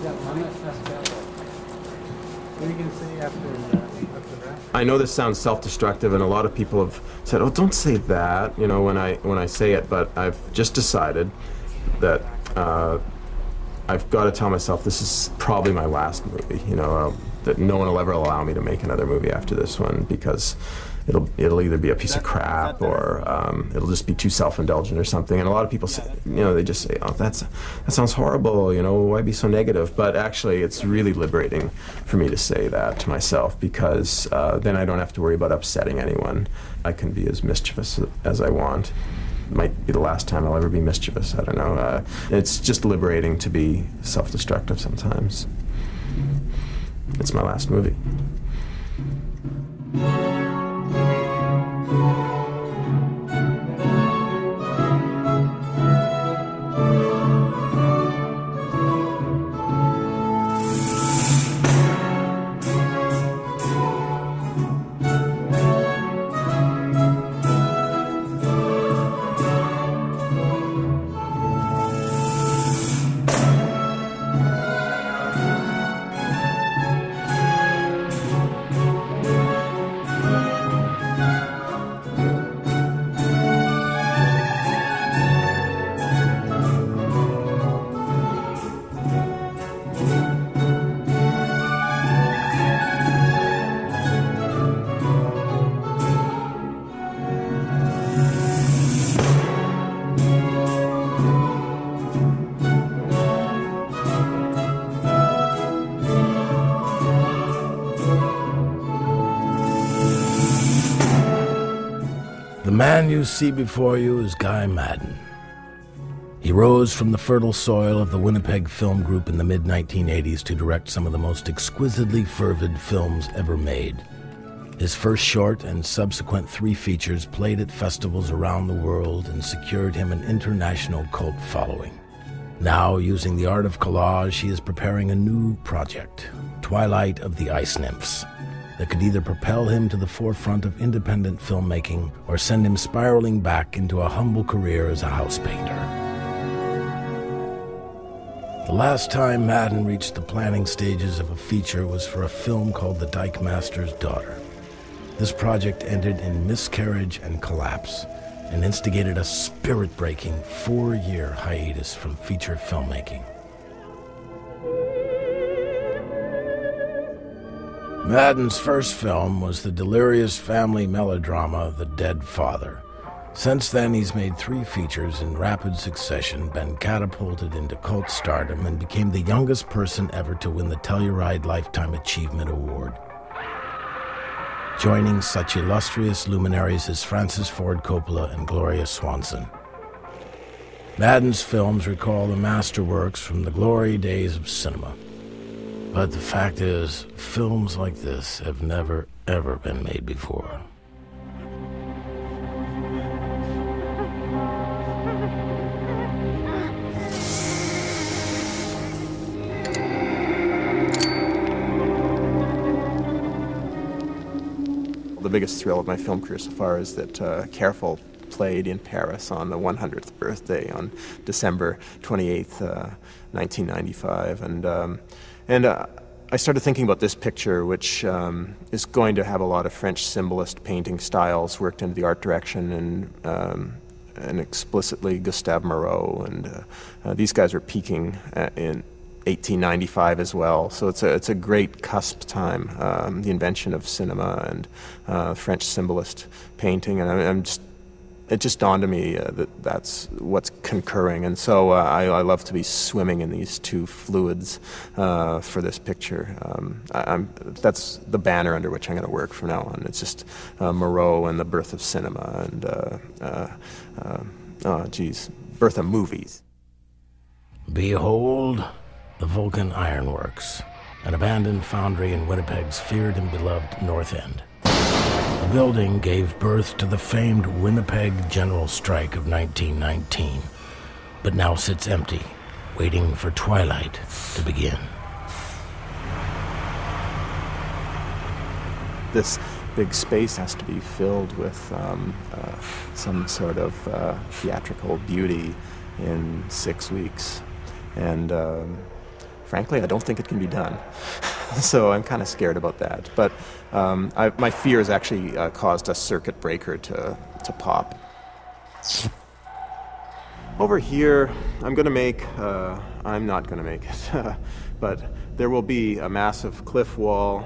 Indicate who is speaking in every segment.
Speaker 1: What are you going to say after that?
Speaker 2: I know this sounds self-destructive, and a lot of people have said, "Oh, don't say that," you know, when I say it. But I've just decided that I've got to tell myself this is probably my last movie. You know, that no one will ever allow me to make another movie after this one, because it'll either be a piece of crap or it'll just be too self-indulgent or something. And a lot of people say, you know, they just say, "Oh, that sounds horrible, you know, why be so negative?" But actually, it's really liberating for me to say that to myself, because then I don't have to worry about upsetting anyone. I can be as mischievous as I want. It might be the last time I'll ever be mischievous, I don't know. It's just liberating to be self-destructive sometimes. It's my last movie.
Speaker 3: The man you see before you is Guy Maddin. He rose from the fertile soil of the Winnipeg Film Group in the mid-1980s to direct some of the most exquisitely fervid films ever made. His first short and subsequent 3 features played at festivals around the world and secured him an international cult following. Now, using the art of collage, he is preparing a new project, Twilight of the Ice Nymphs, that could either propel him to the forefront of independent filmmaking or send him spiraling back into a humble career as a house painter. The last time Maddin reached the planning stages of a feature was for a film called The Dikemaster's Daughter. This project ended in miscarriage and collapse and instigated a spirit-breaking 4-year hiatus from feature filmmaking. Maddin's first film was the delirious family melodrama, The Dead Father. Since then, he's made 3 features in rapid succession, been catapulted into cult stardom, and became the youngest person ever to win the Telluride Lifetime Achievement Award. Joining such illustrious luminaries as Francis Ford Coppola and Gloria Swanson. Maddin's films recall the masterworks from the glory days of cinema. But the fact is, films like this have never, ever been made before.
Speaker 2: The biggest thrill of my film career so far is that Careful played in Paris on the 100th birthday on December 28th, 1995. And I started thinking about this picture, which is going to have a lot of French symbolist painting styles worked into the art direction, and explicitly Gustave Moreau. And these guys are peaking in 1895 as well. So it's a great cusp time, the invention of cinema and French symbolist painting. And it just dawned on me that that's what's concurring, and so I love to be swimming in these 2 fluids for this picture. That's the banner under which I'm going to work from now on. It's just Moreau and the birth of cinema, and birth of movies.
Speaker 3: Behold the Vulcan Ironworks, an abandoned foundry in Winnipeg's feared and beloved North End. The building gave birth to the famed Winnipeg General Strike of 1919, but now sits empty, waiting for Twilight to begin.
Speaker 2: This big space has to be filled with some sort of theatrical beauty in 6 weeks. And frankly, I don't think it can be done. So I'm kind of scared about that. But my fears actually caused a circuit breaker to pop. Over here, I'm going to make, I'm not going to make it, but there will be a massive cliff wall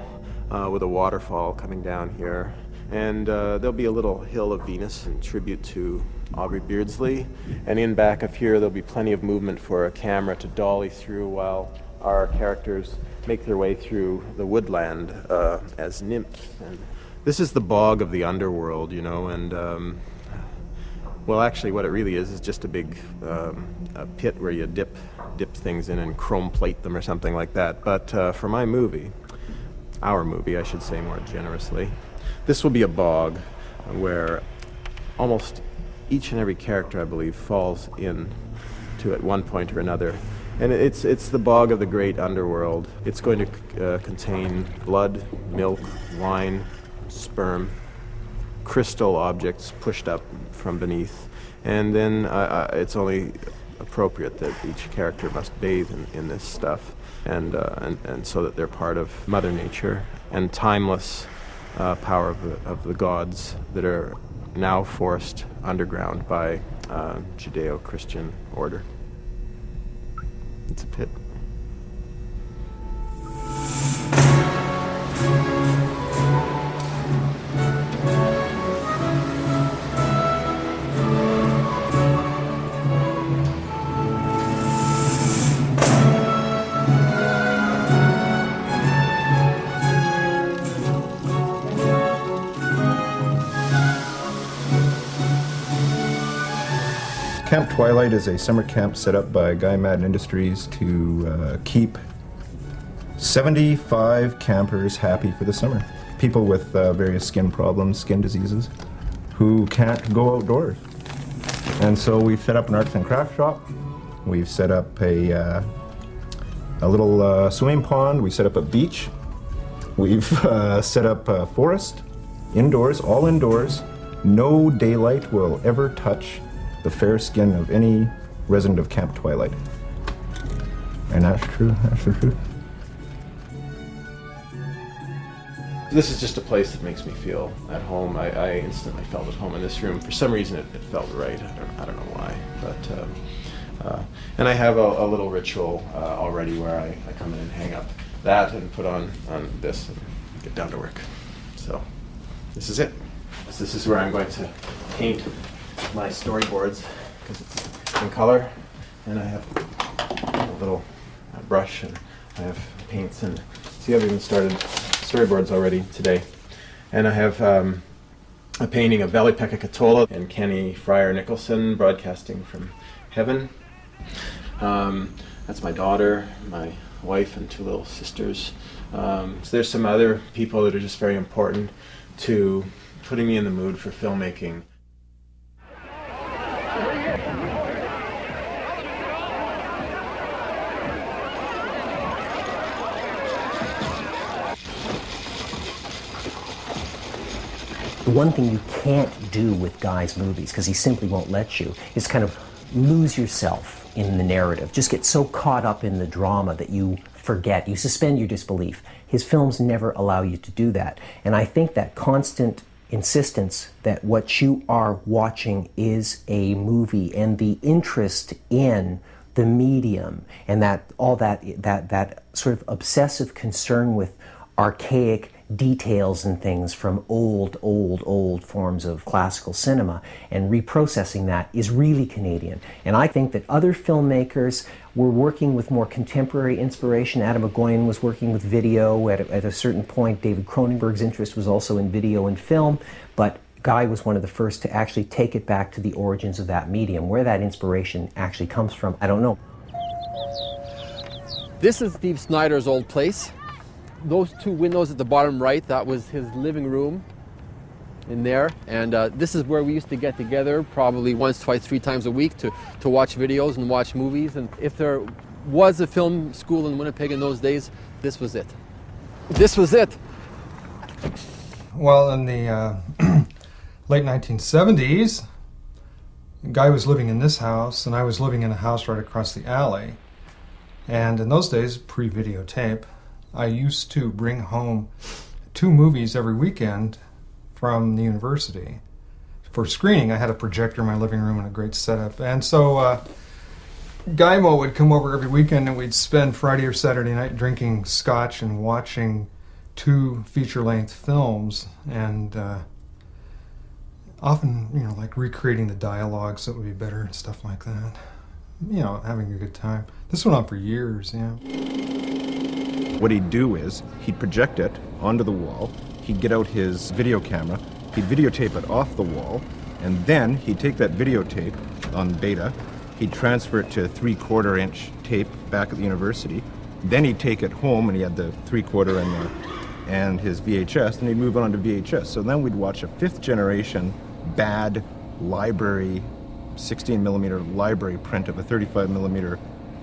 Speaker 2: with a waterfall coming down here. And there'll be a little hill of Venus in tribute to Aubrey Beardsley. And in back of here, there'll be plenty of movement for a camera to dolly through while our characters make their way through the woodland as nymphs. And this is the bog of the underworld, you know, and well, actually what it really is just a big a pit where you dip things in and chrome plate them or something like that. But for my movie, our movie, I should say more generously, this will be a bog where almost each and every character, I believe, falls in to at one point or another. And it's the bog of the great underworld. It's going to contain blood, milk, wine, sperm, crystal objects pushed up from beneath. And then it's only appropriate that each character must bathe in this stuff, and so that they're part of Mother Nature and timeless power of the gods that are now forced underground by Judeo-Christian order. It's a pit.
Speaker 4: Camp Twilight is a summer camp set up by Guy Maddin Industries to keep 75 campers happy for the summer. People with various skin problems, skin diseases, who can't go outdoors. And so we've set up an arts and crafts shop. We've set up a little swimming pond. We set up a beach. We've set up a forest, indoors, all indoors. No daylight will ever touch the fair skin of any resident of Camp Twilight. And that's true, that's the truth.
Speaker 2: This is just a place that makes me feel at home. I instantly felt at home in this room. For some reason it felt right. I don't know why. But and I have a little ritual already where I come in and hang up that and put on this and get down to work. So this is it. This is where I'm going to paint my storyboards because it's in color, and I have a little brush and I have paints, and see, I've even started storyboards already today. And I have a painting of Valley-Pekka Katola and Kenny Fryer Nicholson broadcasting from heaven. That's my daughter, my wife, and two little sisters. So there's some other people that are just very important to putting me in the mood for filmmaking.
Speaker 5: The one thing you can't do with Guy's movies, because he simply won't let you, is kind of lose yourself in the narrative. Just get so caught up in the drama that you forget, you suspend your disbelief. His films never allow you to do that. And I think that constant insistence that what you are watching is a movie, and the interest in the medium, and that all that sort of obsessive concern with archaic details and things from old forms of classical cinema, and reprocessing that is really Canadian. And I think that other filmmakers were working with more contemporary inspiration. Adam McGoyan was working with video at a certain point. David Cronenberg's interest was also in video and film, but Guy was one of the first to actually take it back to the origins of that medium. Where that inspiration actually comes from, I don't know.
Speaker 6: This is Steve Snyder's old place. Those two windows at the bottom right, that was his living room in there. And this is where we used to get together probably once, twice, 3 times a week to watch videos and watch movies. And if there was a film school in Winnipeg in those days, this was it. This was it.
Speaker 7: Well, in the late 1970s, Guy was living in this house, and I was living in a house right across the alley. And in those days, pre-videotape, I used to bring home 2 movies every weekend from the university. For screening, I had a projector in my living room and a great setup. And so Guy Mo would come over every weekend and we'd spend Friday or Saturday night drinking scotch and watching 2 feature-length films, and often, you know, like recreating the dialogue so it would be better and stuff like that. You know, having a good time. This went on for years, yeah.
Speaker 4: What he'd do is he'd project it onto the wall, he'd get out his video camera, he'd videotape it off the wall, and then he'd take that videotape on beta, he'd transfer it to 3/4 inch tape back at the university, then he'd take it home, and he had the 3/4 and his VHS, and he'd move on to VHS. So then we'd watch a 5th generation bad library, 16mm library print of a 35mm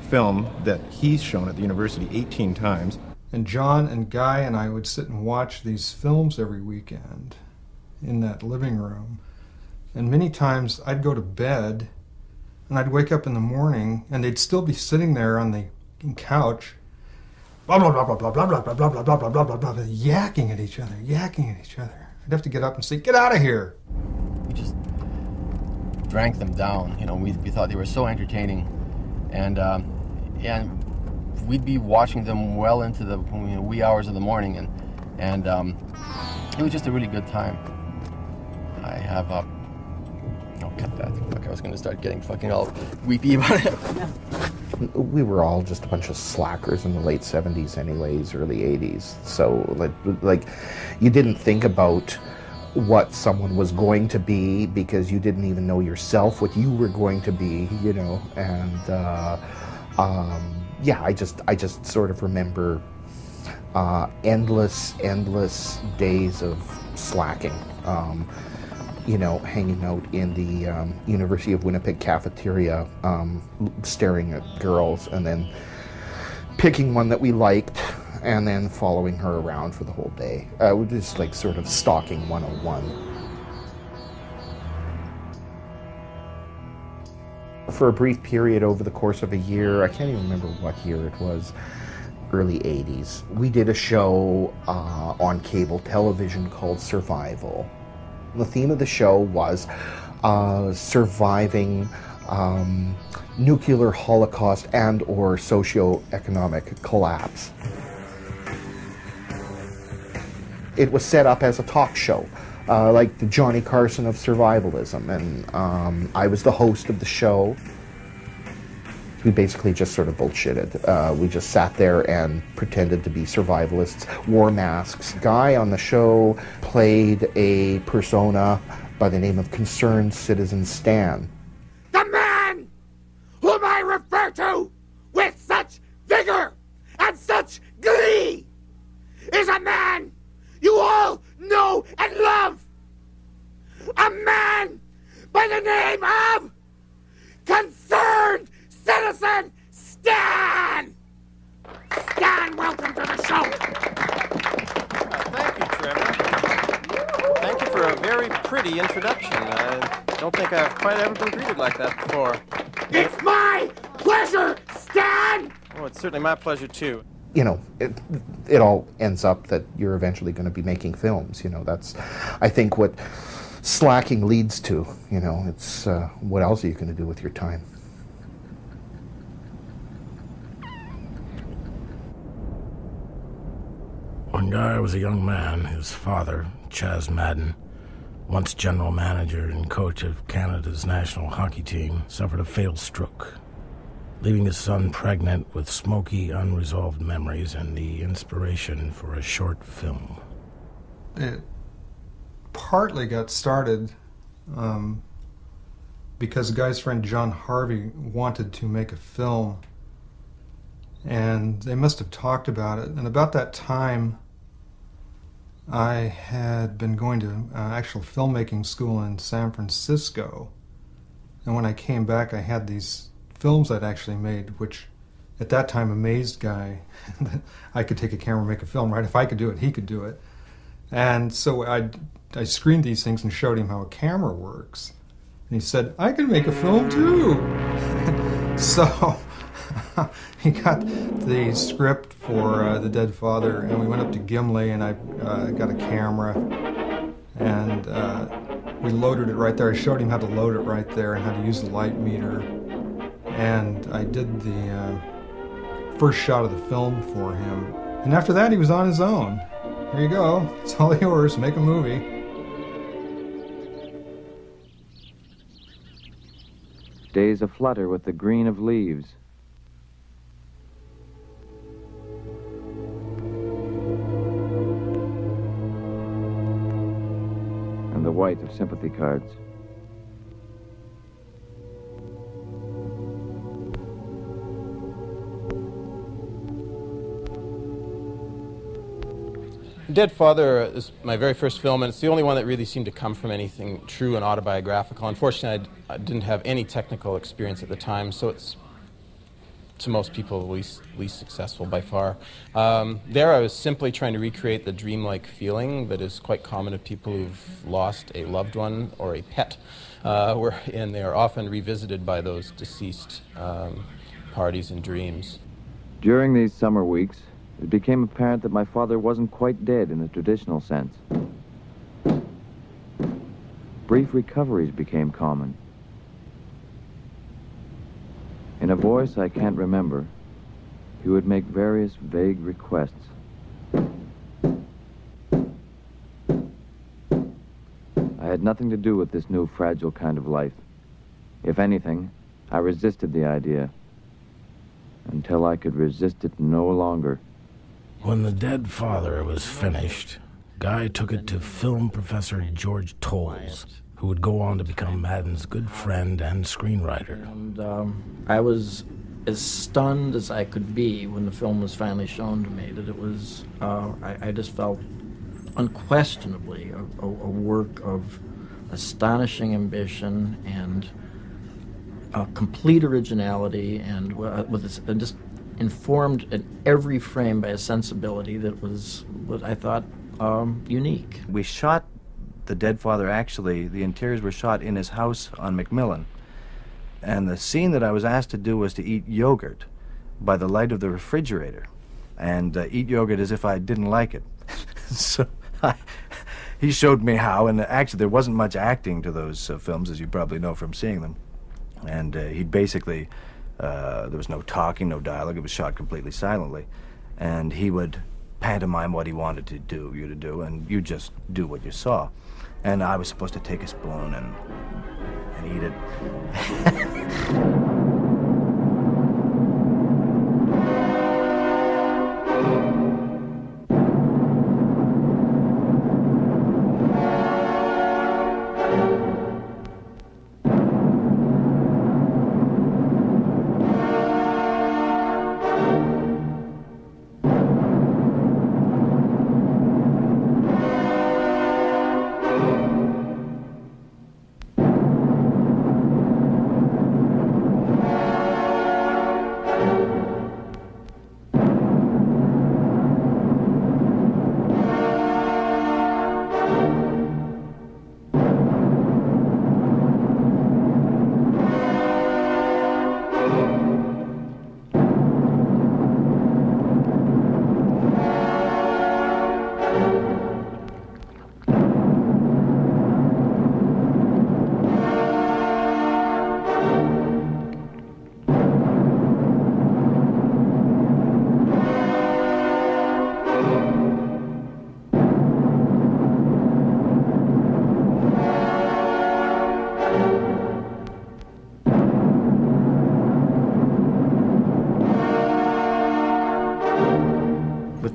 Speaker 4: film that he's shown at the university 18 times.
Speaker 7: And John and Guy and I would sit and watch these films every weekend in that living room. And many times I'd go to bed and I'd wake up in the morning and they'd still be sitting there on the couch, blah, blah, blah, blah, blah, blah, blah, blah, blah, blah, blah, blah, blah, blah, blah, yakking at each other. I'd have to get up and say, "Get out of here."
Speaker 6: We just drank them down. You know, we thought they were so entertaining, and we'd be watching them well into the wee hours of the morning, and it was just a really good time. I have I'll cut that. Fuck, I was going to start getting fucking all weepy about it.
Speaker 8: We were all just a bunch of slackers in the late 70s anyways, early 80s. So, like, you didn't think about what someone was going to be because you didn't even know yourself what you were going to be, you know. And, yeah, I just sort of remember endless days of slacking. You know, hanging out in the University of Winnipeg cafeteria, staring at girls, and then picking one that we liked, and then following her around for the whole day. We're just like sort of stalking 101. For a brief period over the course of a year, I can't even remember what year it was, early 80s, we did a show on cable television called Survival. The theme of the show was surviving nuclear holocaust and or socio-economic collapse. It was set up as a talk show, like the Johnny Carson of survivalism, and I was the host of the show. We basically just sort of bullshitted. We just sat there and pretended to be survivalists, wore masks. Guy on the show played a persona by the name of Concerned Citizen Stan.
Speaker 9: The man whom I refer to with such vigor and such glee is a man you all know and love. A man by the name of Concerned Citizen Stan! Stan, welcome to the show!
Speaker 10: Thank you, Trevor. Thank you for a very pretty introduction. I don't think I've quite ever been greeted like that before.
Speaker 9: It's my pleasure, Stan!
Speaker 10: Oh, it's certainly my pleasure, too.
Speaker 8: You know, it all ends up that you're eventually going to be making films. You know, that's, I think, what slacking leads to. You know, it's what else are you going to do with your time?
Speaker 3: When Guy was a young man, his father, Chas Maddin, once general manager and coach of Canada's national hockey team, suffered a fatal stroke, leaving his son pregnant with smoky, unresolved memories and the inspiration for a short film.
Speaker 7: It partly got started because Guy's friend John Harvey wanted to make a film, and they must have talked about it. And about that time, I had been going to actual filmmaking school in San Francisco, and when I came back, I had these films I'd actually made, which at that time amazed Guy. I could take a camera and make a film, right? If I could do it, he could do it. And so I screened these things and showed him how a camera works. And he said, "I can make a film too." So he got the script for The Dead Father, and we went up to Gimli, and I got a camera, and we loaded it right there. I showed him how to load it right there and how to use the light meter, and I did the first shot of the film for him. And after that, he was on his own. Here you go. It's all yours. Make a movie.
Speaker 11: Days aflutter with the green of leaves. And the white of sympathy cards.
Speaker 12: Dead Father is my very first film, and it's the only one that really seemed to come from anything true and autobiographical. Unfortunately, I didn't have any technical experience at the time, so it's, to most people, least successful by far. There I was simply trying to recreate the dreamlike feeling that is quite common to people who've lost a loved one or a pet, and they are often revisited by those deceased parties and dreams.
Speaker 11: During these summer weeks, it became apparent that my father wasn't quite dead in the traditional sense. Brief recoveries became common. In a voice I can't remember, he would make various vague requests. I had nothing to do with this new fragile kind of life. If anything, I resisted the idea until I could resist it no longer.
Speaker 3: When The Dead Father was finished, Guy took it to film professor George Tolles, who would go on to become Maddin's good friend and screenwriter.
Speaker 13: And I was as stunned as I could be when the film was finally shown to me, that it was, I just felt unquestionably a work of astonishing ambition and complete originality, and just informed in every frame by a sensibility that was, what I thought, unique.
Speaker 14: We shot The Dead Father, actually, the interiors were shot in his house on Macmillan. And the scene that I was asked to do was to eat yogurt by the light of the refrigerator, and eat yogurt as if I didn't like it. So he showed me how, and actually there wasn't much acting to those films, as you probably know from seeing them. And he basically, there was no talking, no dialogue, it was shot completely silently. And he would pantomime what he wanted to do, you to do, and you just do what you saw. And I was supposed to take a spoon and eat it.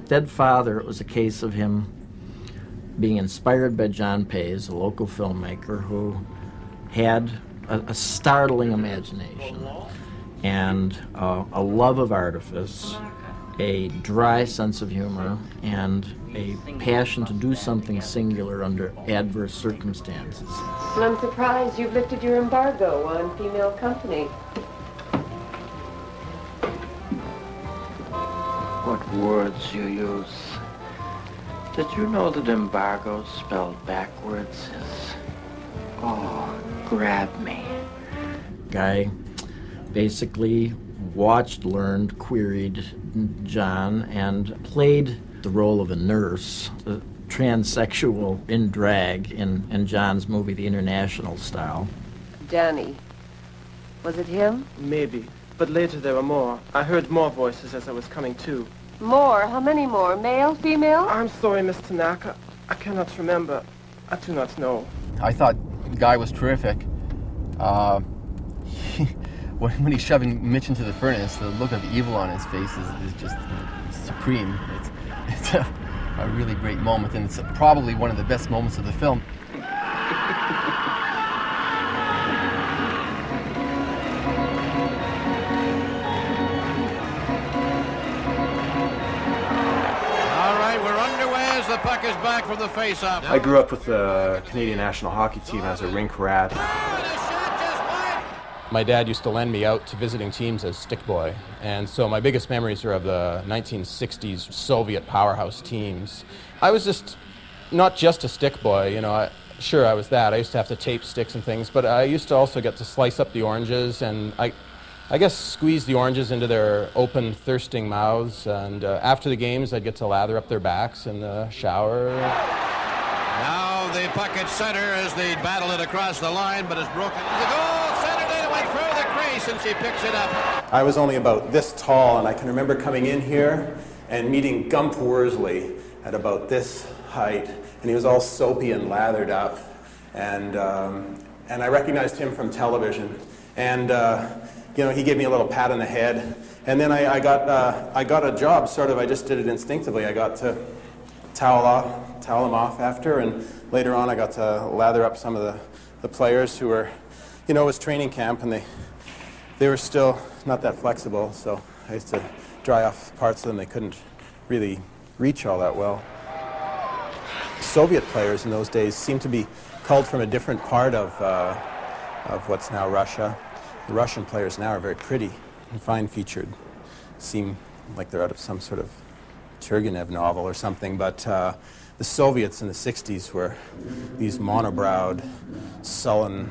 Speaker 13: Dead Father, it was a case of him being inspired by John Pays, a local filmmaker who had a startling imagination and a love of artifice, a dry sense of humor, and a passion to do something singular under adverse circumstances.
Speaker 15: And I'm surprised you've lifted your embargo on female company.
Speaker 16: What words you use. Did you know that embargo spelled backwards is, oh, grab me.
Speaker 13: Guy basically watched, learned, queried John, and played the role of a nurse, a transsexual in drag in John's movie, The International Style.
Speaker 15: Danny. Was it him?
Speaker 17: Maybe. But later there were more. I heard more voices as I was coming to.
Speaker 15: More? How many more? Male, female?
Speaker 17: I'm sorry, Miss Tanaka. I cannot remember. I do not know.
Speaker 6: I thought Guy was terrific. When he's shoving Mitch into the furnace, the look of evil on his face is just supreme. It's a really great moment, and it's probably one of the best moments of the film.
Speaker 18: The puck is back from the face-off.
Speaker 2: I grew up with the Canadian national hockey team as a rink rat.
Speaker 12: My dad used to lend me out to visiting teams as stick boy, and so my biggest memories are of the 1960s Soviet powerhouse teams. I was just not just a stick boy, you know. Sure, I was that. I used to have to tape sticks and things, but I used to also get to slice up the oranges and I guess squeeze the oranges into their open, thirsting mouths, and after the games, I'd get to lather up their backs in the shower.
Speaker 18: Now the puck at center as they battle it across the line, but it's broken. The goal, Saturday went through the crease, and she picks it up.
Speaker 2: I was only about this tall, and I can remember coming in here and meeting Gump Worsley at about this height, and he was all soapy and lathered up, and I recognized him from television, and you know, he gave me a little pat on the head, and then I got a job, sort of. I just did it instinctively. I got to towel him off after, and later on I got to lather up some of the players who were, you know, it was training camp, and they were still not that flexible, so I used to dry off parts of them they couldn't really reach all that well. Soviet players in those days seemed to be culled from a different part of what's now Russia. The Russian players now are very pretty and fine-featured, seem like they're out of some sort of Turgenev novel or something, but the Soviets in the 60s were these monobrowed, sullen,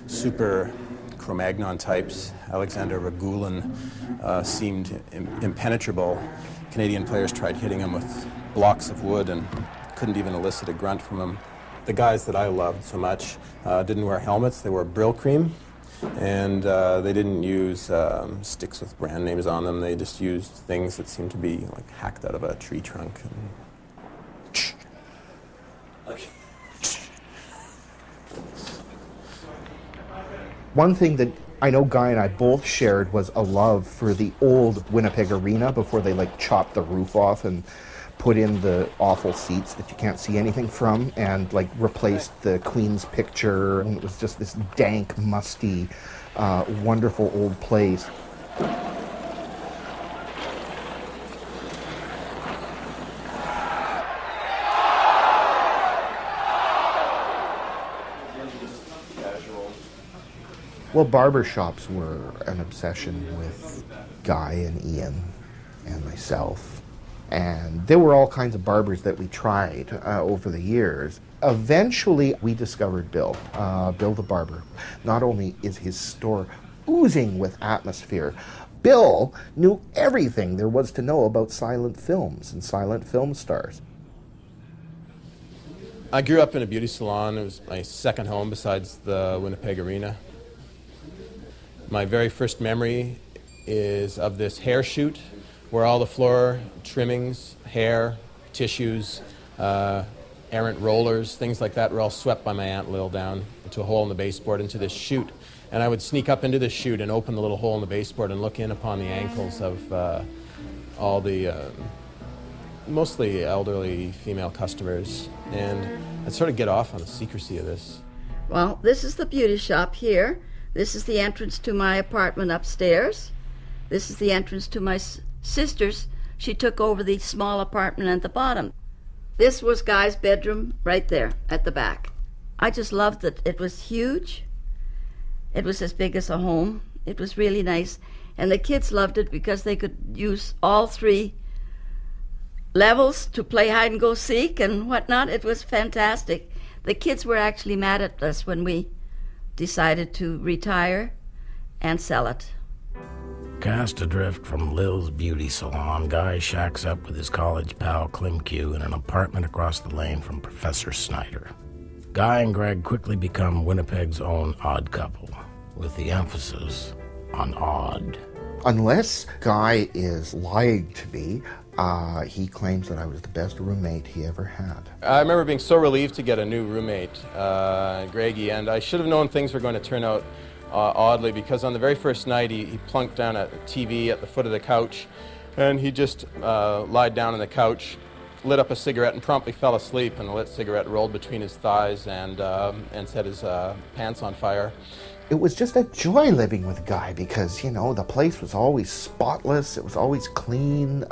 Speaker 2: super Cro-Magnon types. Alexander Ragulin seemed impenetrable. Canadian players tried hitting him with blocks of wood and couldn't even elicit a grunt from him. The guys that I loved so much didn't wear helmets, they wore Brill Cream. And they didn't use sticks with brand names on them. They just used things that seemed to be like hacked out of a tree trunk.
Speaker 8: One thing that I know Guy and I both shared was a love for the old Winnipeg Arena before they like chopped the roof off and put in the awful seats that you can't see anything from, and like replaced the Queen's picture, and it was just this dank, musty, wonderful old place. Well, barbershops were an obsession with Guy and Ian and myself. And there were all kinds of barbers that we tried over the years. Eventually, we discovered Bill the barber. Not only is his store oozing with atmosphere, Bill knew everything there was to know about silent films and silent film stars.
Speaker 12: I grew up in a beauty salon. It was my second home besides the Winnipeg Arena. My very first memory is of this hair shoot where all the floor trimmings, hair, tissues, errant rollers, things like that were all swept by my Aunt Lil down into a hole in the baseboard into this chute. And I would sneak up into this chute and open the little hole in the baseboard and look in upon the ankles of all the mostly elderly female customers. And I'd sort of get off on the secrecy of this.
Speaker 19: Well, this is the beauty shop here. This is the entrance to my apartment upstairs. This is the entrance to my sister's. She took over the small apartment at the bottom. This was Guy's bedroom right there at the back. I just loved it. It was huge. It was as big as a home. It was really nice. And the kids loved it because they could use all three levels to play hide and go seek and whatnot. It was fantastic. The kids were actually mad at us when we decided to retire and sell it.
Speaker 3: Cast adrift from Lil's beauty salon, Guy shacks up with his college pal Klimke in an apartment across the lane from Professor Snyder. Guy and Greg quickly become Winnipeg's own odd couple, with the emphasis on odd.
Speaker 8: Unless Guy is lying to me, he claims that I was the best roommate he ever had.
Speaker 12: I remember being so relieved to get a new roommate, Greggy, and I should have known things were going to turn out oddly, because on the very first night he plunked down a TV at the foot of the couch, and he just lied down on the couch, lit up a cigarette, and promptly fell asleep, and the lit cigarette rolled between his thighs and set his pants on fire.
Speaker 8: It was just a joy living with Guy because, you know, the place was always spotless, it was always clean.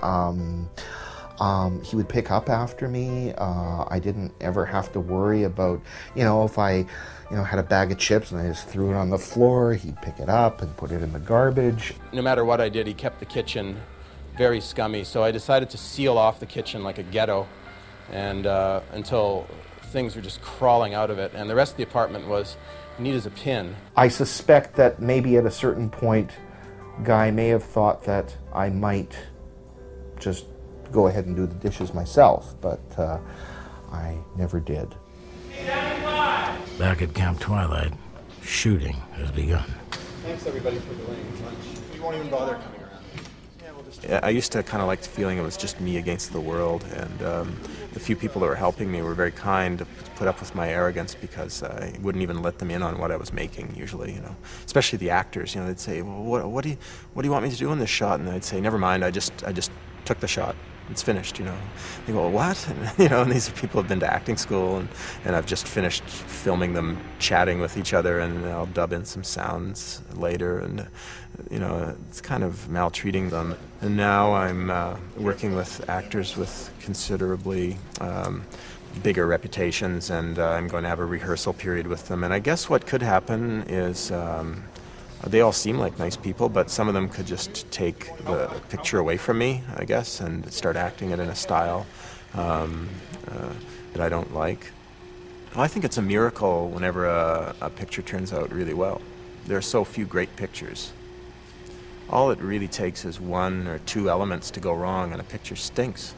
Speaker 8: He would pick up after me. I didn't ever have to worry about, you know, if I, had a bag of chips and I just threw it on the floor, he'd pick it up and put it in the garbage.
Speaker 12: No matter what I did, he kept the kitchen very scummy, so I decided to seal off the kitchen like a ghetto, and until things were just crawling out of it, and the rest of the apartment was neat as a pin.
Speaker 8: I suspect that maybe at a certain point, Guy may have thought that I might just go ahead and do the dishes myself, but I never did.
Speaker 3: Back at Camp Twilight, shooting has begun.
Speaker 12: Thanks everybody for delaying lunch. We won't even bother coming around. Yeah, we'll just...
Speaker 2: I used to kind of like the feeling it was just me against the world, and the few people that were helping me were very kind to put up with my arrogance, because I wouldn't even let them in on what I was making usually, especially the actors. They'd say, well, what do you want me to do in this shot? And I'd say, never mind, I just took the shot. It's finished, They go, what? And these are people who've been to acting school, and I've just finished filming them chatting with each other, and I'll dub in some sounds later, and it's kind of maltreating them. And now I'm working with actors with considerably bigger reputations, and I'm going to have a rehearsal period with them. And I guess what could happen is they all seem like nice people, but some of them could just take the picture away from me, I guess, and start acting it in a style that I don't like. I think it's a miracle whenever a picture turns out really well. There are so few great pictures. All it really takes is one or two elements to go wrong, and a picture stinks.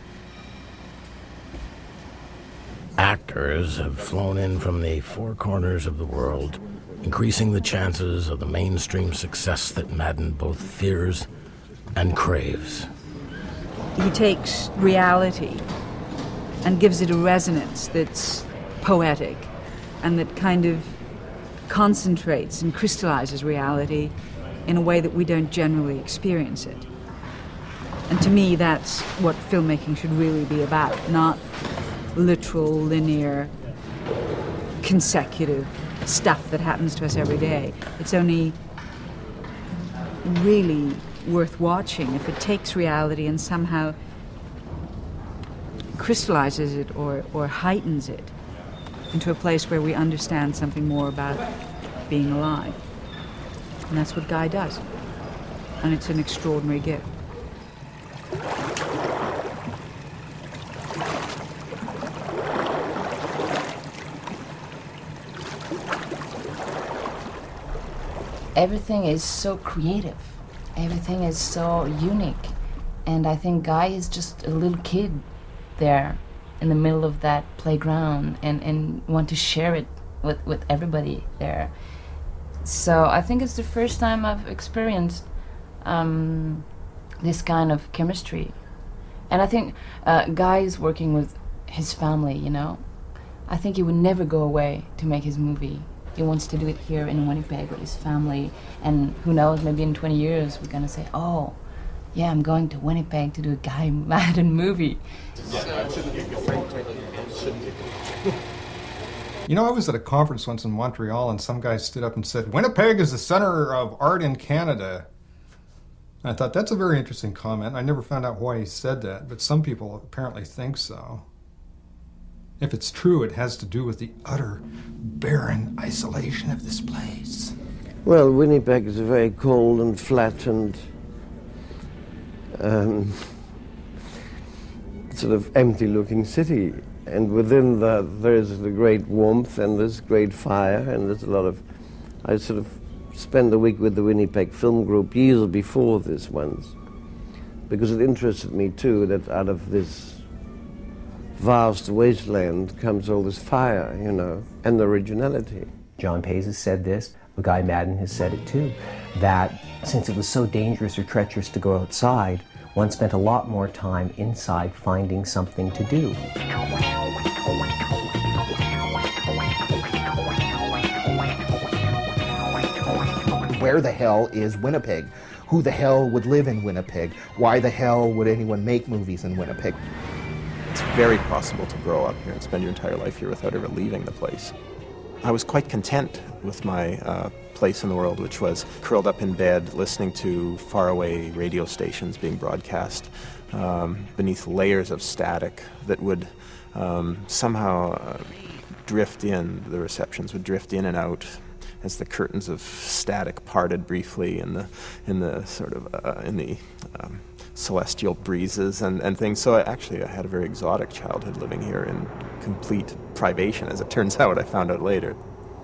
Speaker 3: Actors have flown in from the four corners of the world, increasing the chances of the mainstream success that Maddin both fears and craves.
Speaker 20: He takes reality and gives it a resonance that's poetic and that kind of concentrates and crystallizes reality in a way that we don't generally experience it. And to me, that's what filmmaking should really be about, not literal, linear, consecutive stuff that happens to us every day. It's only really worth watching if it takes reality and somehow crystallizes it or heightens it into a place where we understand something more about being alive. And that's what Guy does. And it's an extraordinary gift.
Speaker 21: Everything is so creative. Everything is so unique. And I think Guy is just a little kid there in the middle of that playground and want to share it with everybody there. So I think it's the first time I've experienced this kind of chemistry. And I think Guy is working with his family, I think he would never go away to make his movie. He wants to do it here in Winnipeg with his family, and who knows, maybe in 20 years we're gonna say, oh, yeah, I'm going to Winnipeg to do a Guy Maddin movie.
Speaker 7: I was at a conference once in Montreal, and some guy stood up and said, Winnipeg is the center of art in Canada. And I thought, that's a very interesting comment. I never found out why he said that, but some people apparently think so. If it's true, it has to do with the utter barren isolation of this place.
Speaker 22: Well, Winnipeg is a very cold and flat and sort of empty-looking city. And within that, there is the great warmth and there's great fire and there's a lot of... I sort of spent a week with the Winnipeg Film Group years before this once, because it interested me too that out of this vast wasteland comes all this fire, you know, and the originality.
Speaker 1: John Pays has said this, Guy Maddin has said it too, that since it was so dangerous or treacherous to go outside, one spent a lot more time inside finding something to do.
Speaker 8: Where the hell is Winnipeg? Who the hell would live in Winnipeg? Why the hell would anyone make movies in Winnipeg?
Speaker 2: It's very possible to grow up here and spend your entire life here without ever leaving the place. I was quite content with my place in the world, which was curled up in bed listening to faraway radio stations being broadcast beneath layers of static that would somehow drift in. The receptions would drift in and out as the curtains of static parted briefly in the celestial breezes and things. So I had a very exotic childhood living here in complete privation, as it turns out. I found out later.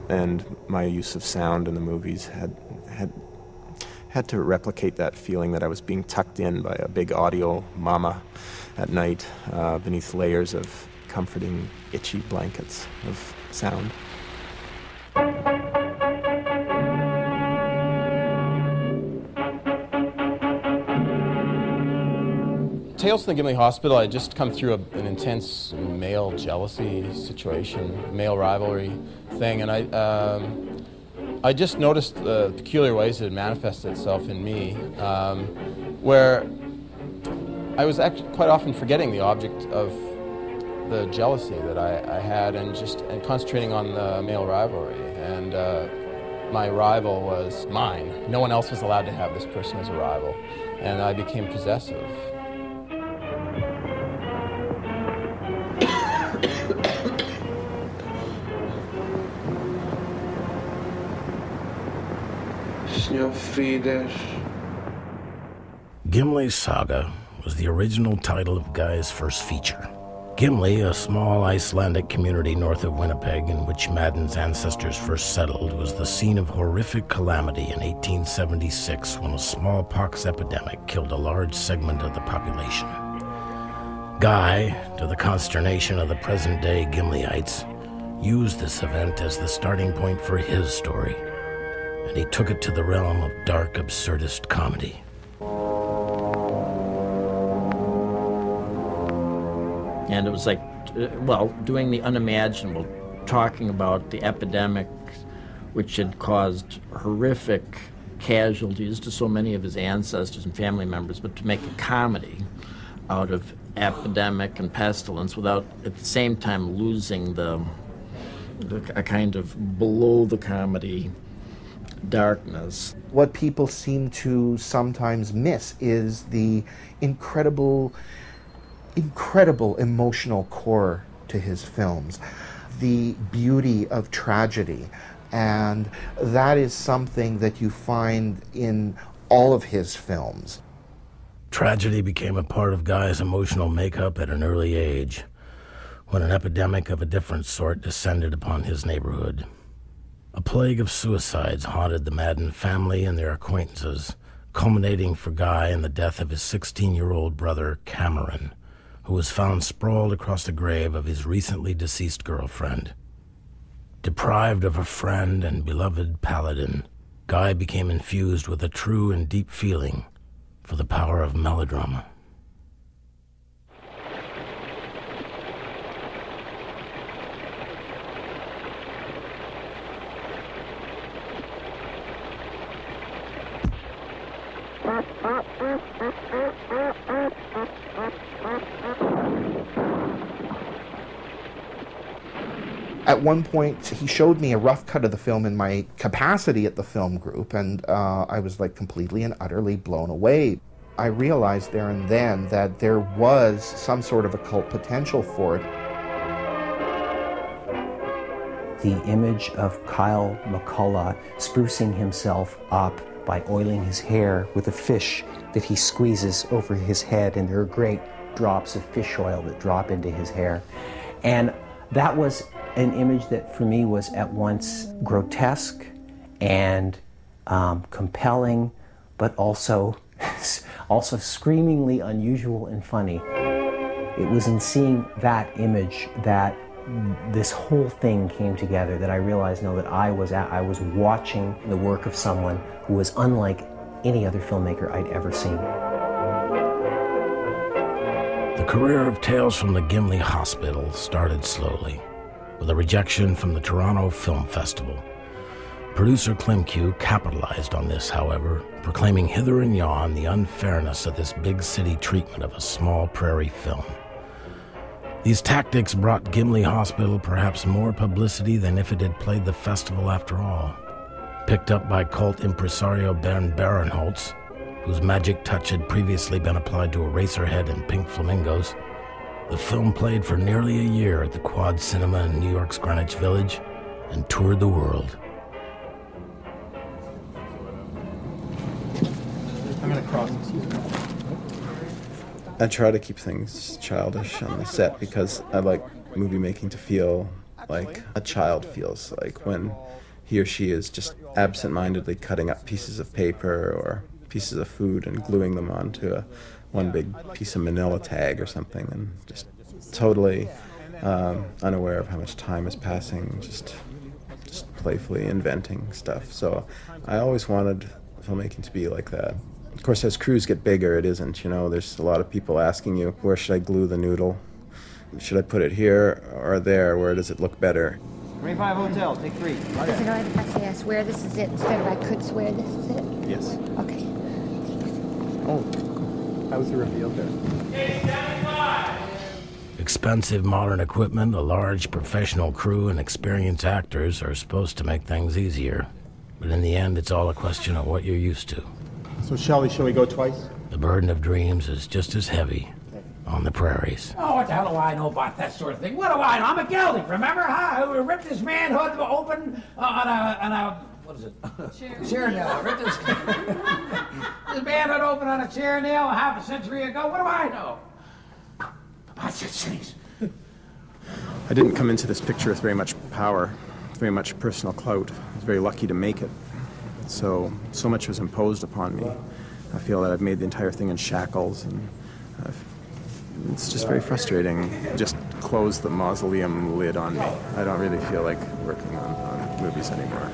Speaker 2: And my use of sound in the movies had to replicate that feeling that I was being tucked in by a big audio mama at night beneath layers of comforting, itchy blankets of sound.
Speaker 12: Tales from the Gimli Hospital, I had just come through an intense male jealousy situation, male rivalry thing, and I just noticed the peculiar ways it manifested itself in me, where I was actually quite often forgetting the object of the jealousy that I had and concentrating on the male rivalry. And my rival was mine. No one else was allowed to have this person as a rival, and I became possessive.
Speaker 3: Gimli's Saga was the original title of Guy's first feature. Gimli, a small Icelandic community north of Winnipeg in which Maddin's ancestors first settled, was the scene of horrific calamity in 1876 when a smallpox epidemic killed a large segment of the population. Guy, to the consternation of the present-day Gimliites, used this event as the starting point for his story, and he took it to the realm of dark, absurdist comedy.
Speaker 13: And it was like, well, doing the unimaginable, talking about the epidemic which had caused horrific casualties to so many of his ancestors and family members, but to make a comedy out of epidemic and pestilence without at the same time losing a kind of below the comedy darkness.
Speaker 8: What people seem to sometimes miss is the incredible emotional core to his films, the beauty of tragedy, and that is something that you find in all of his films.
Speaker 3: Tragedy became a part of Guy's emotional makeup at an early age, when an epidemic of a different sort descended upon his neighborhood. A plague of suicides haunted the Maddin family and their acquaintances, culminating for Guy in the death of his 16-year-old brother, Cameron, who was found sprawled across the grave of his recently deceased girlfriend. Deprived of a friend and beloved paladin, Guy became infused with a true and deep feeling for the power of melodrama.
Speaker 8: At one point, he showed me a rough cut of the film in my capacity at the film group, and I was like completely and utterly blown away. I realized there and then that there was some sort of occult potential for it.
Speaker 1: The image of Kyle McCullough sprucing himself up by oiling his hair with a fish that he squeezes over his head, and there are great drops of fish oil that drop into his hair. And that was an image that for me was at once grotesque and compelling, but also screamingly unusual and funny. It was in seeing that image that this whole thing came together, that I realized that I was watching the work of someone who was unlike any other filmmaker I'd ever seen.
Speaker 3: The career of Tales from the Gimli Hospital started slowly, with a rejection from the Toronto Film Festival. Producer Klimke capitalized on this, however, proclaiming hither and yon the unfairness of this big city treatment of a small prairie film. These tactics brought Gimli Hospital perhaps more publicity than if it had played the festival after all. Picked up by cult impresario Bernd Barenholtz, whose magic touch had previously been applied to Eraserhead and Pink Flamingos, the film played for nearly a year at the Quad Cinema in New York's Greenwich Village and toured the world.
Speaker 12: I'm going to cross. I try to keep things childish on the set because I like movie making to feel like a child feels like when he or she is just absent-mindedly cutting up pieces of paper or pieces of food and gluing them onto one big piece of manila tag or something, and just totally unaware of how much time is passing, just playfully inventing stuff. So I always wanted filmmaking to be like that. Of course, as crews get bigger, it isn't, you know, there's a lot of people asking you, where should I glue the noodle? Should I put it here or there? Where does it look better?
Speaker 4: 25 Hotel, take 3.
Speaker 5: Is it all right if I say I swear this is it instead of I could swear this is it?
Speaker 12: Yes.
Speaker 5: Okay.
Speaker 12: Oh, how was the reveal there?
Speaker 3: Expensive modern equipment, a large professional crew, and experienced actors are supposed to make things easier. But in the end, it's all a question of what you're used to.
Speaker 12: So shall we go twice?
Speaker 3: The burden of dreams is just as heavy on the prairies.
Speaker 23: Oh, what the hell do I know about that sort of thing? What do I know? I'm a gelding, remember? Huh? Who ripped his manhood open on a what is it? Chair nail. Ripped his manhood open on a chair nail half a century ago. What do I know? About such things.
Speaker 12: I didn't come into this picture with very much power, very much personal clout. I was very lucky to make it. So much was imposed upon me. I feel that I've made the entire thing in shackles, and it's just very frustrating. Just close the mausoleum lid on me. I don't really feel like working on movies anymore.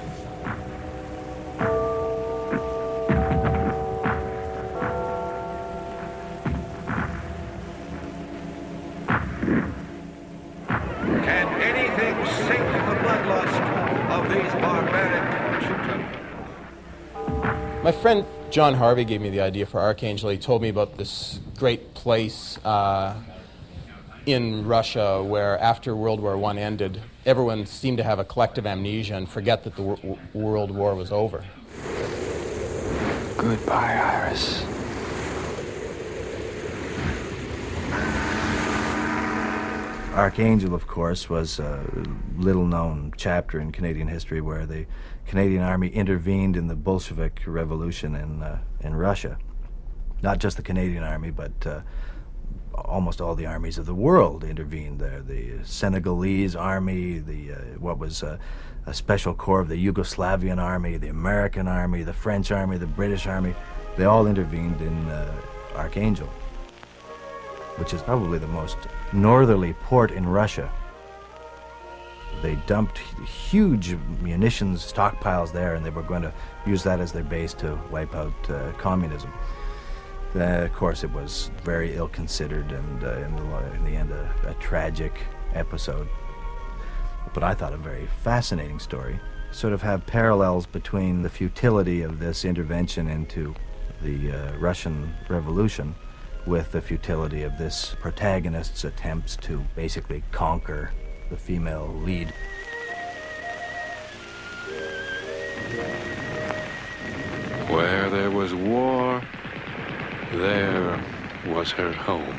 Speaker 18: Can anything sink the bloodlust of these barbaric?
Speaker 12: My friend John Harvey gave me the idea for Archangel. He told me about this great place in Russia where after World War I ended, everyone seemed to have a collective amnesia and forget that the World War was over.
Speaker 11: Goodbye, Iris.
Speaker 14: Archangel, of course, was a little-known chapter in Canadian history where the Canadian Army intervened in the Bolshevik Revolution in Russia. Not just the Canadian Army, but almost all the armies of the world intervened there. The Senegalese Army, what was a special corps of the Yugoslavian Army, the American Army, the French Army, the British Army. They all intervened in Archangel, which is probably the most northerly port in Russia. They dumped huge munitions stockpiles there, and they were going to use that as their base to wipe out communism. Of course, it was very ill-considered and in the end a tragic episode. But I thought a very fascinating story. Sort of have parallels between the futility of this intervention into the Russian Revolution with the futility of this protagonist's attempts to basically conquer the female lead.
Speaker 24: Where there was war, there was her home.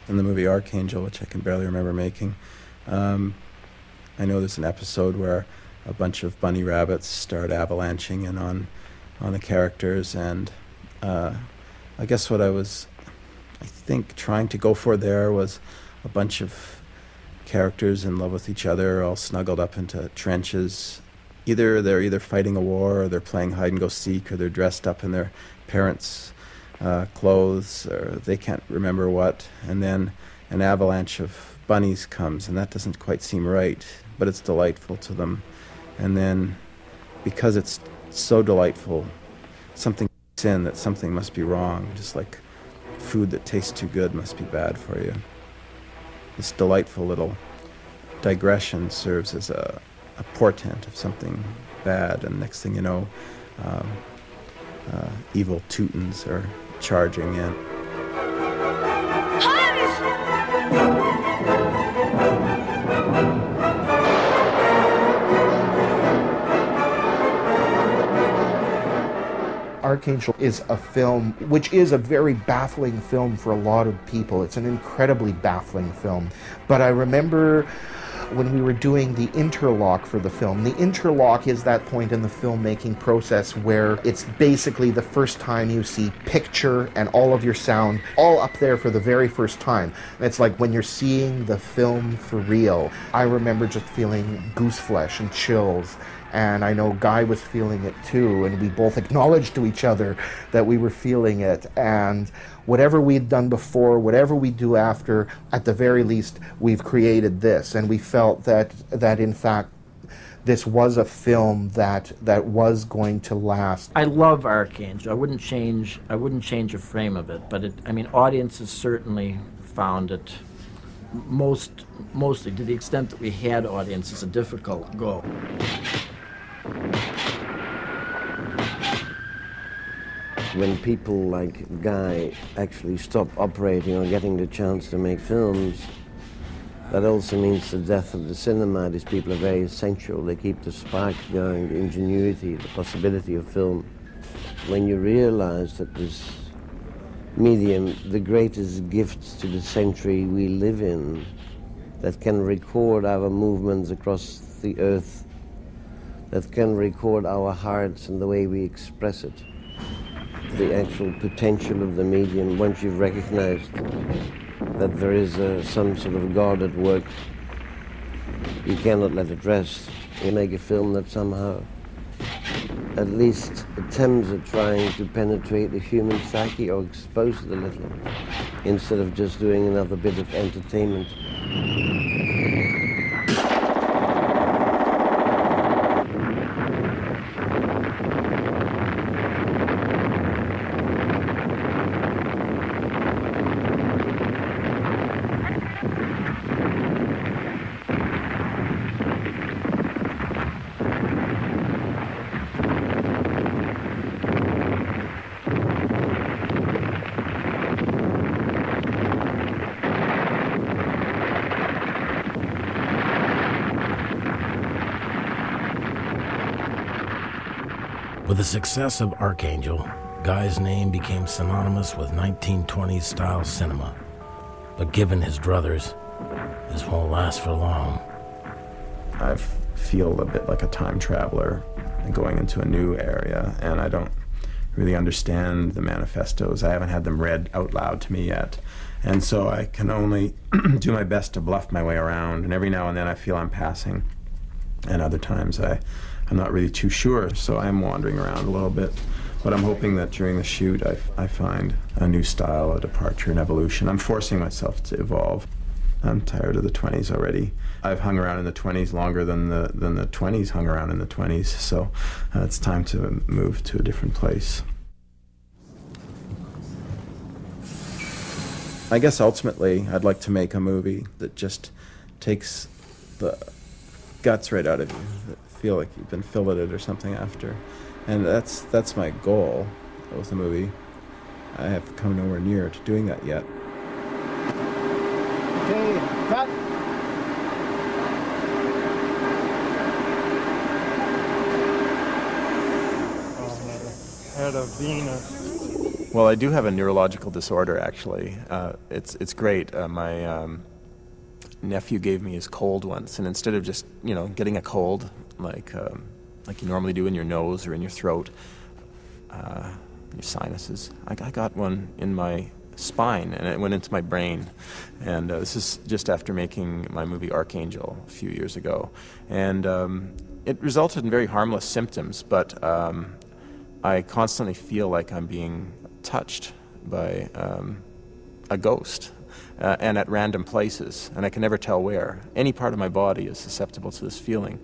Speaker 12: In the movie Archangel, which I can barely remember making, I know there's an episode where a bunch of bunny rabbits start avalanching in on the characters, and I guess what I was, I think, trying to go for there was a bunch of characters in love with each other, all snuggled up into trenches,
Speaker 2: they're either fighting a war, or they're playing hide-and-go-seek, or they're dressed up in their parents' clothes, or they can't remember what, and then an avalanche of bunnies comes, and that doesn't quite seem right, but it's delightful to them. And then, because it's so delightful, something kicks in that something must be wrong, just like food that tastes too good must be bad for you. This delightful little digression serves as a portent of something bad, and next thing you know, evil Teutons are charging in.
Speaker 8: Archangel is a film which is a very baffling film for a lot of people. It's an incredibly baffling film. But I remember when we were doing the interlock for the film. The interlock is that point in the filmmaking process where it's basically the first time you see picture and all of your sound all up there for the very first time. And it's like when you're seeing the film for real. I remember just feeling goose flesh and chills. And I know Guy was feeling it too, and we both acknowledged to each other that we were feeling it. And whatever we'd done before, whatever we do after, at the very least, we've created this. And we felt that in fact, this was a film that was going to last.
Speaker 13: I love Archangel. I wouldn't change a frame of it, but I mean, audiences certainly found it mostly, to the extent that we had audiences, a difficult go.
Speaker 22: When people like Guy actually stop operating or getting the chance to make films, that also means the death of the cinema. These people are very essential. They keep the spark going, the ingenuity, the possibility of film. When you realize that this medium, the greatest gifts to the century we live in, that can record our movements across the earth, that can record our hearts and the way we express it. The actual potential of the medium, once you've recognized that there is some sort of God at work, you cannot let it rest. You make a film that somehow at least attempts at trying to penetrate the human psyche or expose it a little, instead of just doing another bit of entertainment.
Speaker 3: With the success of Archangel, Guy's name became synonymous with 1920s style cinema. But given his druthers, this won't last for long.
Speaker 2: I feel a bit like a time traveler going into a new area, and I don't really understand the manifestos. I haven't had them read out loud to me yet. And so I can only do my best to bluff my way around, and every now and then I feel I'm passing. And other times I'm not really too sure, so I'm wandering around a little bit. But I'm hoping that during the shoot I find a new style, a departure, an evolution. I'm forcing myself to evolve. I'm tired of the 20s already. I've hung around in the 20s longer than the 20s hung around in the 20s, so it's time to move to a different place. I guess ultimately I'd like to make a movie that just takes the guts right out of you, that feel like you've been filleted or something after. And that's my goal with the movie. I have come nowhere near to doing that yet.
Speaker 4: Okay, cut.
Speaker 7: Head of Venus.
Speaker 2: Well, I do have a neurological disorder, actually. It's great. My nephew gave me his cold once, and instead of just, getting a cold like you normally do in your nose or in your throat, your sinuses, I got one in my spine, and it went into my brain. And this is just after making my movie Archangel a few years ago. And It resulted in very harmless symptoms, but I constantly feel like I'm being touched by a ghost, and at random places, and I can never tell where. Any part of my body is susceptible to this feeling.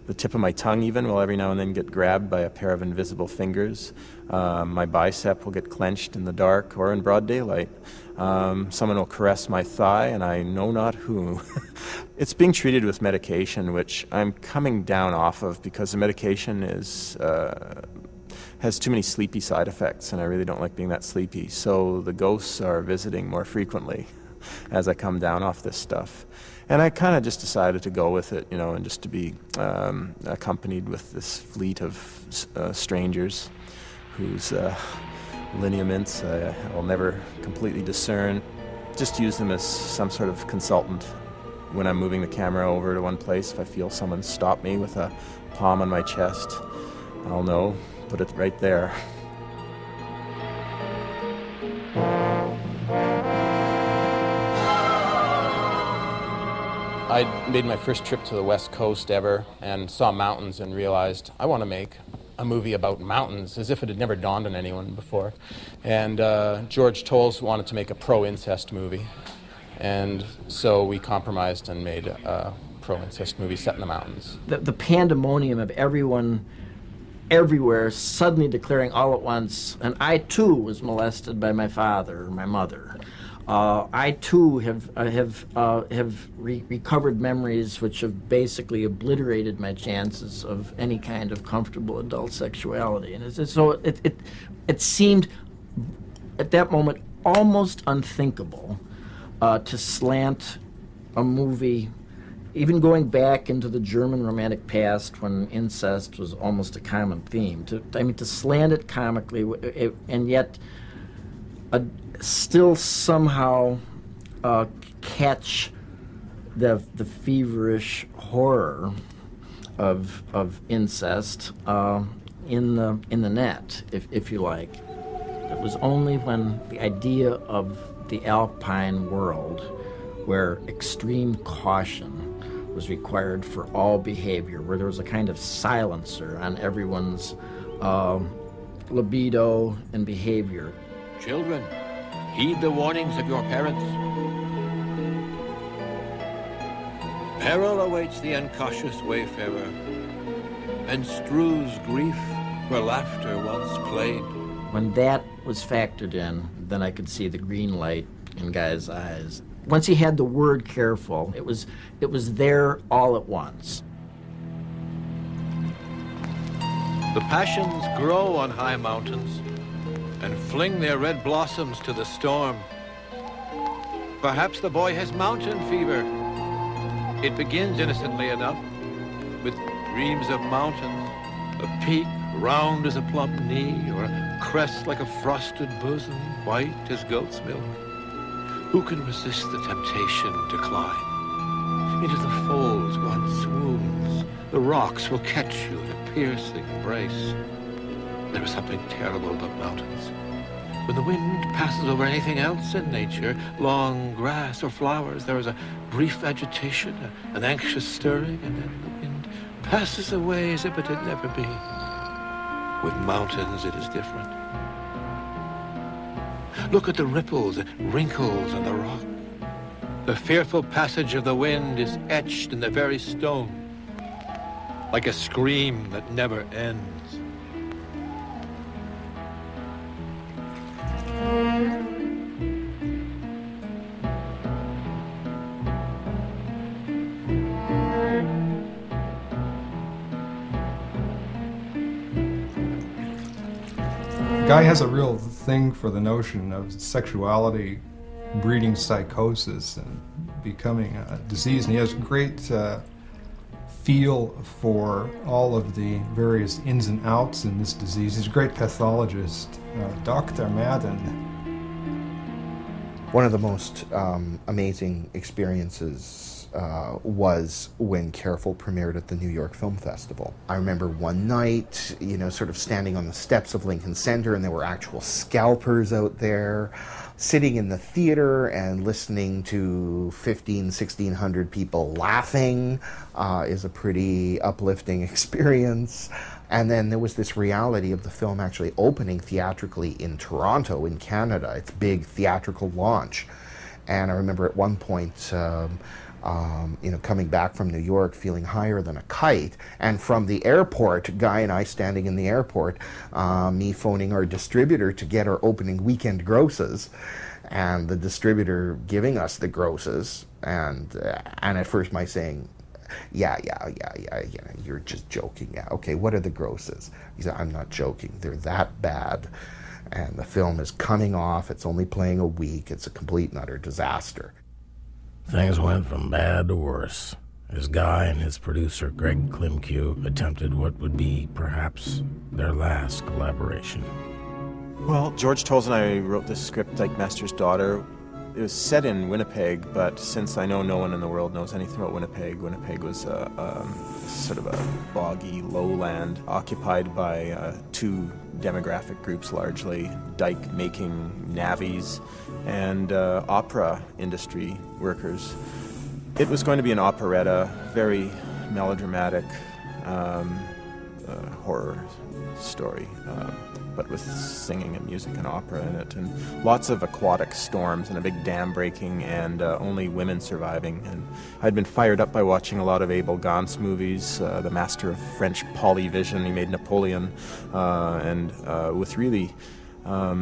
Speaker 2: The tip of my tongue even will every now and then get grabbed by a pair of invisible fingers. My bicep will get clenched in the dark or in broad daylight. Someone will caress my thigh, and I know not who. It's being treated with medication, which I'm coming down off of because the medication has too many sleepy side effects, and I really don't like being that sleepy. So the ghosts are visiting more frequently as I come down off this stuff. And I kind of just decided to go with it, you know, and just to be accompanied with this fleet of strangers whose lineaments I'll never completely discern. Just use them as some sort of consultant when I'm moving the camera over to one place. If I feel someone stop me with a palm on my chest, I'll know, put it right there.
Speaker 12: I made my first trip to the West Coast ever and saw mountains and realized I want to make a movie about mountains, as if it had never dawned on anyone before. And George Tolles wanted to make a pro-incest movie. And so we compromised and made a pro-incest movie set in the mountains.
Speaker 13: The pandemonium of everyone everywhere suddenly declaring all at once, and I too was molested by my father or my mother. I too have recovered memories which have basically obliterated my chances of any kind of comfortable adult sexuality, and it seemed at that moment almost unthinkable to slant a movie, even going back into the German Romantic past when incest was almost a common theme. To slant it comically, and yet still somehow catch the feverish horror of incest in the net, if you like. It was only when the idea of the alpine world, where extreme caution was required for all behavior, where there was a kind of silencer on everyone's libido and behavior.
Speaker 18: Children, heed the warnings of your parents. Peril awaits the incautious wayfarer, and strews grief where laughter once played.
Speaker 13: When that was factored in, then I could see the green light in Guy's eyes. Once he had the word careful, it was there all at once.
Speaker 18: The passions grow on high mountains and fling their red blossoms to the storm. Perhaps the boy has mountain fever. It begins innocently enough with dreams of mountains, a peak round as a plump knee, or a crest like a frosted bosom, white as goat's milk. Who can resist the temptation to climb? Into the folds one swoons. The rocks will catch you in a piercing embrace. There is something terrible about mountains. When the wind passes over anything else in nature, long grass or flowers, there is a brief agitation, an anxious stirring, and then the wind passes away as if it had never been. With mountains, it is different. Look at the ripples and wrinkles on the rock. The fearful passage of the wind is etched in the very stone, like a scream that never ends.
Speaker 7: Guy has a real thing for the notion of sexuality breeding psychosis and becoming a disease, and he has great feel for all of the various ins and outs in this disease. He's a great pathologist, Dr. Maddin.
Speaker 8: One of the most amazing experiences was when Careful premiered at the New York Film Festival. I remember one night, you know, sort of standing on the steps of Lincoln Center, and there were actual scalpers out there. Sitting in the theater and listening to 1,600 people laughing is a pretty uplifting experience. And then there was this reality of the film actually opening theatrically in Toronto, in Canada, its big theatrical launch. And I remember at one point, you know, coming back from New York feeling higher than a kite, and from the airport, Guy and I standing in the airport, me phoning our distributor to get our opening weekend grosses, and the distributor giving us the grosses, and at first my saying, yeah, you're just joking. Yeah, okay, what are the grosses? He said, I'm not joking, they're that bad. And the film is coming off, it's only playing a week, it's a complete and utter disaster.
Speaker 3: Things went from bad to worse as Guy and his producer Greg Klimke attempted what would be perhaps their last collaboration.
Speaker 2: Well, George Tolles and I wrote this script, Dykemaster's Daughter. It was set in Winnipeg, but since I know no one in the world knows anything about Winnipeg, Winnipeg was sort of a boggy lowland occupied by two demographic groups largely, dike-making navvies and opera industry workers. It was going to be an operetta, very melodramatic horror story, but with singing and music and opera in it, and lots of aquatic storms and a big dam breaking and only women surviving. And I'd been fired up by watching a lot of Abel Gance movies, the master of French polyvision. He made Napoleon, and with really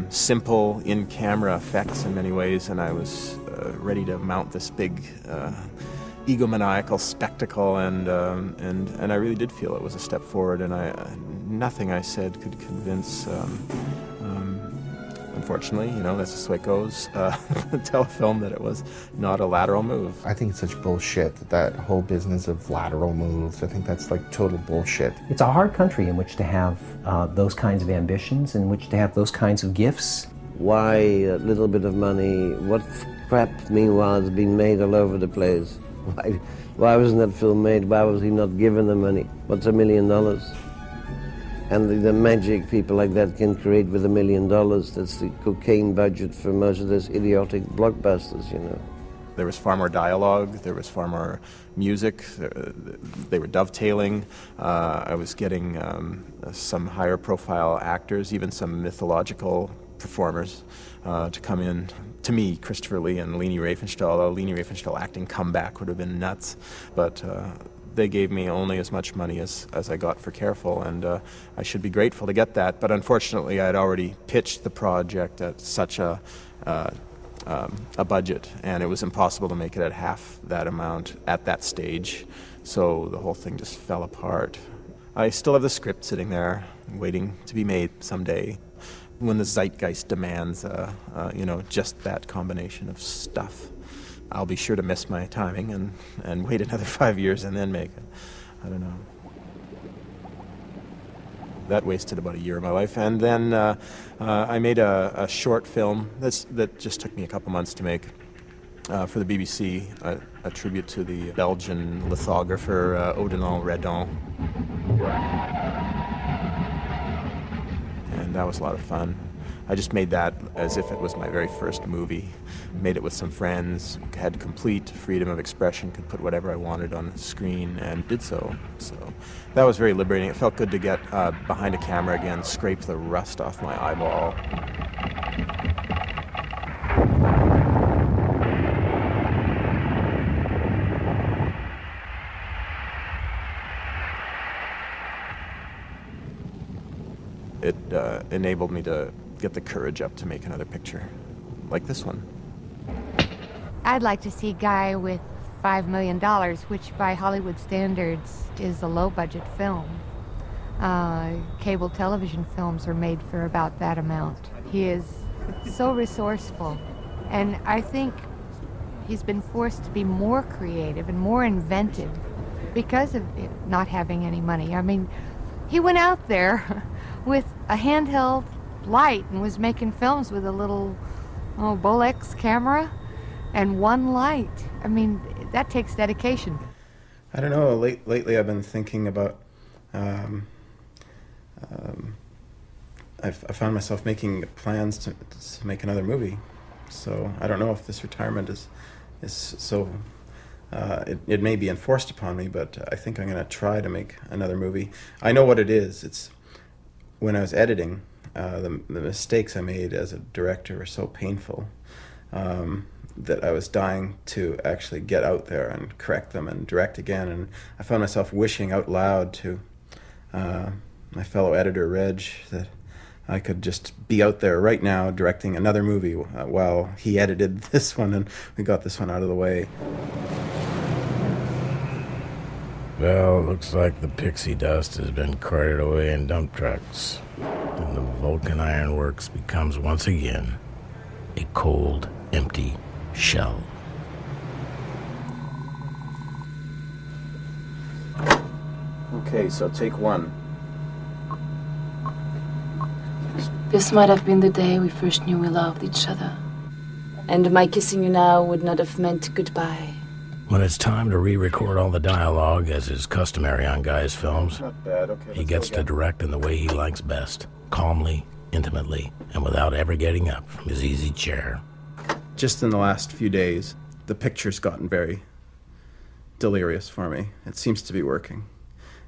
Speaker 2: simple in-camera effects in many ways, and I was ready to mount this big egomaniacal spectacle, and I really did feel it was a step forward, and nothing I said could convince, unfortunately, you know, that's just the way it goes, telefilm that it was not a lateral move.
Speaker 8: I think it's such bullshit, that whole business of lateral moves. I think that's like total bullshit.
Speaker 1: It's a hard country in which to have those kinds of ambitions, in which to have those kinds of gifts.
Speaker 22: Why a little bit of money? What crap, meanwhile, has been made all over the place? Why wasn't that film made? Why was he not given the money? What's $1 million? And the magic people like that can create with $1 million. That's the cocaine budget for most of those idiotic blockbusters, you know.
Speaker 2: There was far more dialogue, there was far more music, they were dovetailing. I was getting some higher profile actors, even some mythological performers to come in. To me, Christopher Lee and Leni Riefenstahl, Leni Riefenstahl acting comeback would have been nuts, but they gave me only as much money as I got for Careful, and I should be grateful to get that, but unfortunately I had already pitched the project at such a budget, and it was impossible to make it at half that amount at that stage, so the whole thing just fell apart. I still have the script sitting there, waiting to be made someday. When the zeitgeist demands, you know, just that combination of stuff, I'll be sure to miss my timing and wait another 5 years and then make it. I don't know. That wasted about a year of my life. And then I made a short film that just took me a couple months to make for the BBC, a tribute to the Belgian lithographer Odilon Redon. And that was a lot of fun. I just made that as if it was my very first movie. Made it with some friends, had complete freedom of expression, could put whatever I wanted on the screen, and did so. So that was very liberating. It felt good to get behind a camera again, scrape the rust off my eyeball. It enabled me to get the courage up to make another picture like this one.
Speaker 5: I'd like to see Guy with $5 million, which by Hollywood standards is a low-budget film. Cable television films are made for about that amount. He is so resourceful, and I think he's been forced to be more creative and more inventive because of not having any money. I mean, he went out there with a handheld light and was making films with a little Bolex camera and one light. I mean, that takes dedication.
Speaker 2: I don't know. Lately, I've been thinking about. I found myself making plans to make another movie. So I don't know if this retirement is so. It may be enforced upon me, but I think I'm going to try to make another movie. I know what it is. It's when I was editing, the mistakes I made as a director were so painful. That I was dying to actually get out there and correct them and direct again. And I found myself wishing out loud to my fellow editor, Reg, that I could just be out there right now directing another movie while he edited this one and we got this one out of the way.
Speaker 3: Well, looks like the pixie dust has been carted away in dump trucks, and the Vulcan Ironworks becomes once again a cold, empty shell.
Speaker 2: Okay, so take one.
Speaker 21: This might have been the day we first knew we loved each other. And my kissing you now would not have meant goodbye.
Speaker 3: When it's time to re-record all the dialogue, as is customary on Guy's films,
Speaker 2: Not bad. Okay,
Speaker 3: he gets to direct in the way he likes best, calmly, intimately, and without ever getting up from his easy chair.
Speaker 2: Just in the last few days, the picture's gotten very delirious for me. It seems to be working.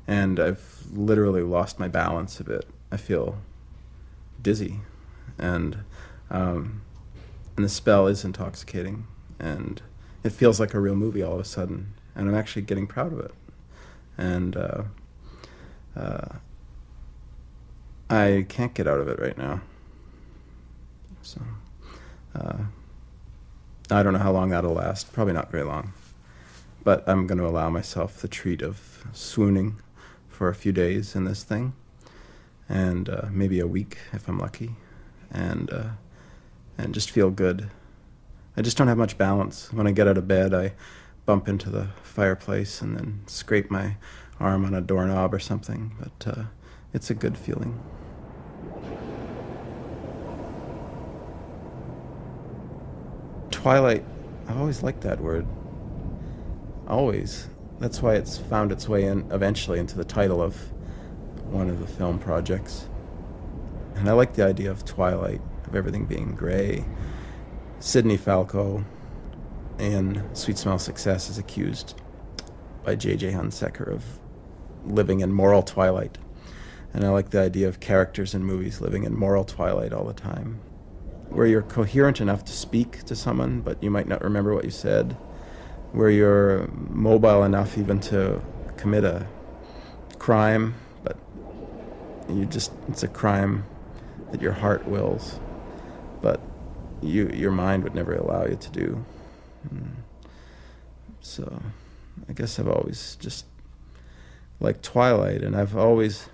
Speaker 2: And I've literally lost my balance a bit. I feel dizzy. And the spell is intoxicating. And it feels like a real movie all of a sudden. And I'm actually getting proud of it. And I can't get out of it right now. So I don't know how long that'll last. Probably not very long. But I'm going to allow myself the treat of swooning for a few days in this thing. And maybe a week if I'm lucky. And just feel good. I just don't have much balance. When I get out of bed, I bump into the fireplace and then scrape my arm on a doorknob or something. But it's a good feeling. Twilight, I've always liked that word. Always. That's why it's found its way in eventually into the title of one of the film projects. And I like the idea of twilight, of everything being gray. Sidney Falco in Sweet Smell of Success is accused by J.J. Hunsaker of living in moral twilight. And I like the idea of characters in movies living in moral twilight all the time, where you're coherent enough to speak to someone, but you might not remember what you said, where you're mobile enough even to commit a crime, but it's a crime that your heart wills, but your mind would never allow you to do. So I guess I've always just liked Twilight, and I've always,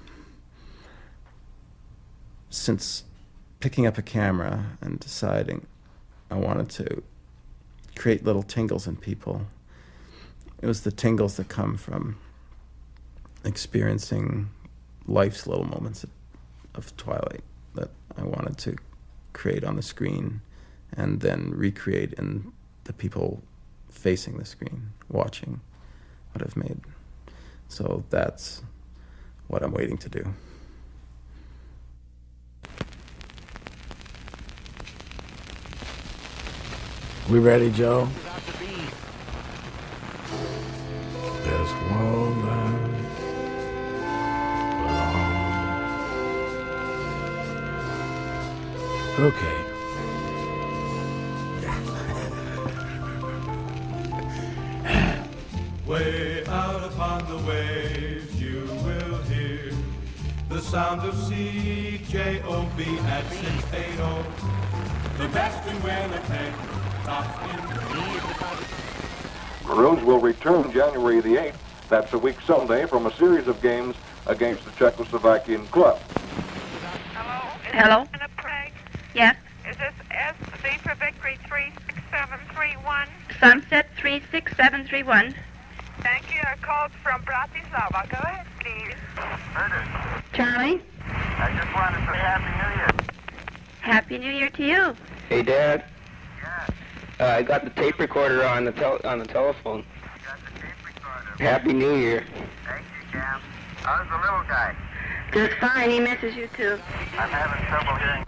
Speaker 2: since picking up a camera and deciding I wanted to create little tingles in people, it was the tingles that come from experiencing life's little moments of twilight that I wanted to create on the screen and then recreate in the people facing the screen, watching what I've made. So that's what I'm waiting to do.
Speaker 3: We ready, Joe? There's one life alone. Okay.
Speaker 9: Way out upon the waves you will hear the sound of CJOB at 680. The best in Winnipeg.
Speaker 10: Maroons will return January the 8th. That's a week Sunday from a series of games against the Czechoslovakian club.
Speaker 15: Hello? Yes? Is this SV for Victory 36731? Sunset 36731. Thank you. I called from Bratislava. Go ahead, please. Charlie?
Speaker 16: I just wanted to say Happy New Year.
Speaker 15: Happy New Year to you.
Speaker 25: Hey, Dad. I got the tape recorder on the telephone.
Speaker 15: Happy New Year.
Speaker 16: Thank you, Cam. How's the little guy?
Speaker 15: Just fine. He misses you too.
Speaker 16: I'm having trouble hearing.